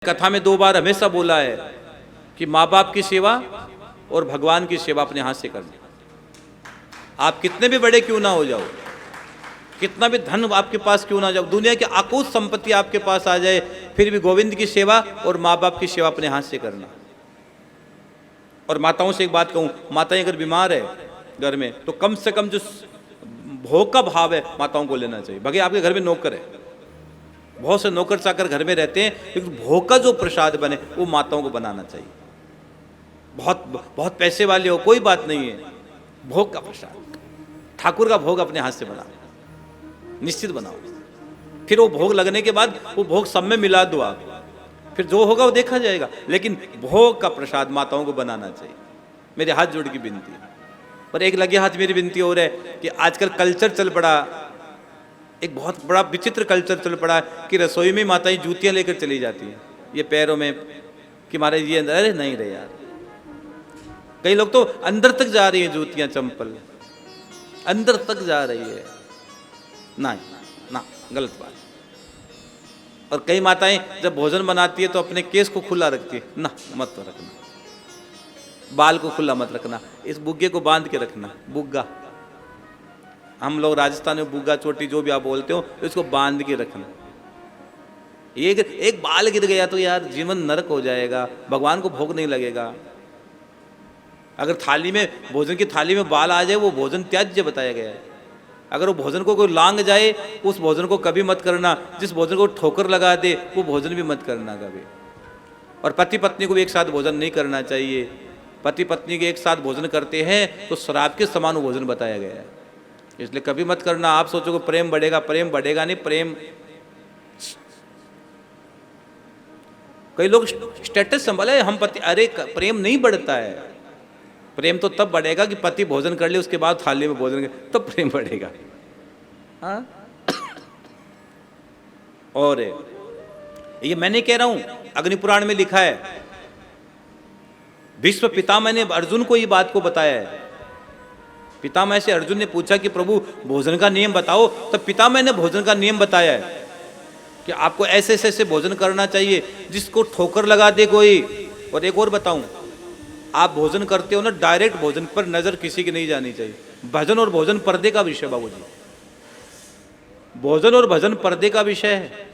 कथा में 2 बार हमेशा बोला है कि माँ बाप की सेवा और भगवान की सेवा अपने हाथ से करनी। आप कितने भी बड़े क्यों ना हो जाओ, कितना भी धन आपके पास क्यों ना जाओ, दुनिया की अकूत संपत्ति आपके पास आ जाए, फिर भी गोविंद की सेवा और माँ बाप की सेवा अपने हाथ से करना। और माताओं से एक बात कहूँ, माताएं अगर बीमार है घर में तो कम से कम जो भोग का भाव है माताओं को लेना चाहिए। भगे आपके घर में नौकर है, बहुत से नौकर चाकर घर में रहते हैं, लेकिन भोग का जो प्रसाद बने वो माताओं को बनाना चाहिए। बहुत पैसे वाले हो कोई बात नहीं है, भोग का प्रसाद ठाकुर का भोग अपने हाथ से बनाओ, निश्चित बनाओ। फिर वो भोग लगने के बाद वो भोग सब में मिला दो आप, फिर जो होगा वो देखा जाएगा, लेकिन भोग का प्रसाद माताओं को बनाना चाहिए। मेरे हाथ जोड़ की विनती है। पर एक लगे हाथ मेरी विनती हो रहा है कि आजकल कल्चर चल पड़ा, एक बहुत बड़ा विचित्र कल्चर चल पड़ा है कि रसोई में माताएं जूतियां लेकर चली जाती हैं, ये पैरों में कि महाराज ये अंदर, अरे नहीं रहे यार। कई लोग तो अंदर तक जा रही हैं जूतियां, चंपल अंदर तक जा रही है, नहीं ना, गलत बात। और कई माताएं जब भोजन बनाती है तो अपने केस को खुला रखती है, ना मत तो रखना, बाल को खुला मत रखना, इस बुग्गे को बांध के रखना। बुग्गा, हम लोग राजस्थान में बुग्गा चोटी जो भी आप बोलते हो, इसको बांध के रखना। एक बाल गिर गया तो यार जीवन नरक हो जाएगा, भगवान को भोग नहीं लगेगा। अगर थाली में, भोजन की थाली में बाल आ जाए वो भोजन त्याज्य बताया गया है। अगर वो भोजन को कोई लांग जाए उस भोजन को कभी मत करना, जिस भोजन को ठोकर लगा दे वो भोजन भी मत करना कभी। और पति पत्नी को भी एक साथ भोजन नहीं करना चाहिए। पति पत्नी के एक साथ भोजन करते हैं तो शराब के समान भोजन बताया गया है, इसलिए कभी मत करना। आप सोचो कि प्रेम बढ़ेगा, प्रेम बढ़ेगा नहीं। प्रेम, कई लोग स्टेटस संभाले हम पति, अरे प्रेम नहीं बढ़ता है। प्रेम तो तब बढ़ेगा कि पति भोजन कर ले, उसके बाद थाली में भोजन कर, तब प्रेम बढ़ेगा। हाँ? और ये मैं नहीं कह रहा हूं, अग्नि पुराण में लिखा है। भीष्म पितामह ने अर्जुन को ये बात को बताया है। पितामह से अर्जुन ने पूछा कि प्रभु भोजन का नियम बताओ, तब पितामह ने भोजन का नियम बताया है कि आपको ऐसे ऐसे भोजन करना चाहिए जिसको ठोकर लगा दे कोई। और एक और बताऊं, आप भोजन करते हो ना, डायरेक्ट भोजन पर नजर किसी की नहीं जानी चाहिए। भजन और भोजन पर्दे का विषय बाबूजी, भोजन और भजन पर्दे का विषय है।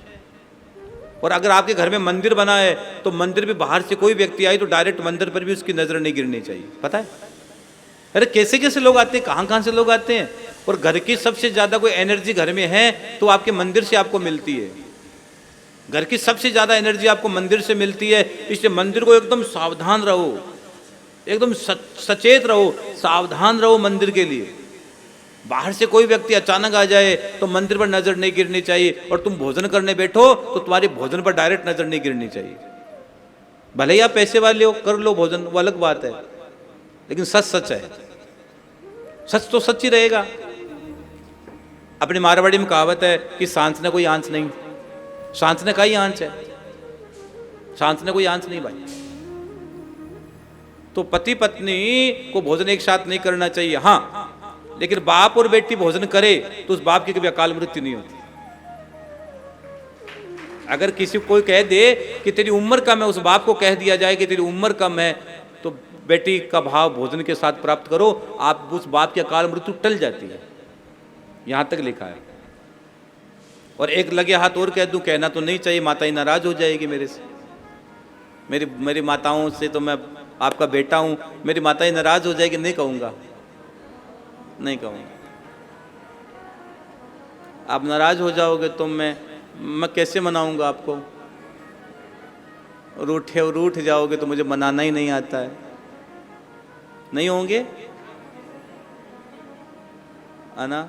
और अगर आपके घर में मंदिर बना है तो मंदिर भी बाहर से कोई व्यक्ति आए तो डायरेक्ट मंदिर पर भी उसकी नजर नहीं गिरनी चाहिए। पता है, अरे कैसे कैसे लोग आते हैं, कहाँ कहाँ से लोग आते हैं। और घर की सबसे ज्यादा कोई एनर्जी घर में है तो आपके मंदिर से आपको मिलती है। घर की सबसे ज्यादा एनर्जी आपको मंदिर से मिलती है, इसलिए मंदिर को एकदम सावधान रहो, एकदम सचेत रहो, सावधान रहो मंदिर के लिए। बाहर से कोई व्यक्ति अचानक आ जाए तो मंदिर पर नजर नहीं गिरनी चाहिए। और तुम भोजन करने बैठो तो तुम्हारी भोजन पर डायरेक्ट नजर नहीं गिरनी चाहिए। भले ही आप पैसे वाले हो, कर लो भोजन, वो अलग बात है, लेकिन सच सच है, सच तो सच ही रहेगा। अपनी मारवाड़ी में कहावत है कि सांस ने कोई आंच नहीं, सांस ने का ही आंच है, सांस ने कोई आंच नहीं भाई। तो पति पत्नी को भोजन एक साथ नहीं करना चाहिए। हाँ, लेकिन बाप और बेटी भोजन करे तो उस बाप की कभी अकाल मृत्यु नहीं होती। अगर किसी को कोई कह दे कि तेरी उम्र कम है, उस बाप को कह दिया जाए कि तेरी उम्र कम है, तो बेटी का भाव भोजन के साथ प्राप्त करो, आप उस बाप की अकाल मृत्यु टल जाती है। यहां तक लिखा है। और एक लगे हाथ और कह दूं, कहना तो नहीं चाहिए, माताएं नाराज हो जाएगी मेरे से। मेरी माताओं से तो मैं आपका बेटा हूं, मेरी माताएं नाराज हो जाएगी, नहीं कहूंगा, नहीं कहूंगा। आप नाराज हो जाओगे तो मैं कैसे मनाऊंगा आपको। रूठ जाओगे तो मुझे मनाना ही नहीं आता है। नहीं होंगे आना,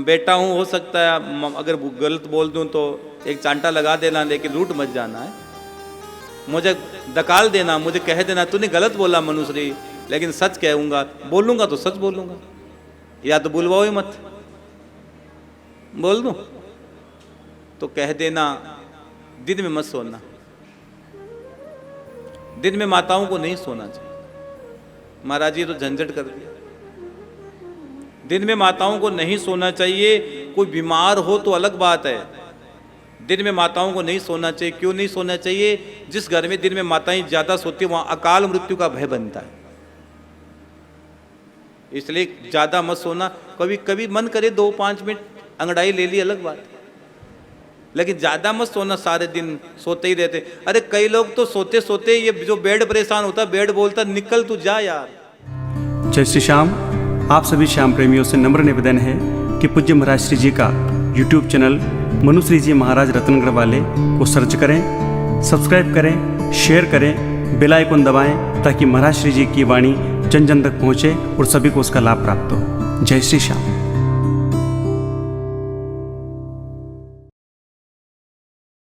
बेटा हूं, हो सकता है अगर गलत बोल दूं तो एक चांटा लगा देना, लेकिन रूठ मत जाना है। मुझे धकाल देना, मुझे कह देना तूने गलत बोला मनुश्री, लेकिन सच कहूंगा, बोलूंगा तो सच बोलूंगा। या तो बुलवाओ ही मत, बोल दूं तो कह देना। दिन में मत सोना, दिन में माताओं को नहीं सोना चाहिए। महाराज ये तो झंझट कर दिया। दिन में माताओं को नहीं सोना चाहिए। कोई बीमार हो तो अलग बात है, दिन में माताओं को नहीं सोना चाहिए। क्यों नहीं सोना चाहिए? जिस घर में दिन में माताएं ज़्यादा सोती हैं वहाँ अकाल मृत्यु का भय बनता है, इसलिए ज़्यादा मत सोना। कभी कभी मन करे 2-5 मिनट अंगड़ाई ले ली, अलग बात है, लेकिन ज़्यादा मत सोना, सारे दिन सोते ही रहते। अरे कई लोग तो सोते सोते ये जो बेड परेशान होता, बेड बोलता निकल तू जा यार। जय श्री श्याम। आप सभी श्याम प्रेमियों से नम्र निवेदन है कि पूज्य महाराज श्री जी का यूट्यूब चैनल मनुश्री जी महाराज रत्नगढ़ वाले को सर्च करें, सब्सक्राइब करें, शेयर करें, बेल आइकन दबाएं ताकि महाराज श्री जी की वाणी जन जन तक पहुँचे और सभी को उसका लाभ प्राप्त हो। जय श्री श्याम।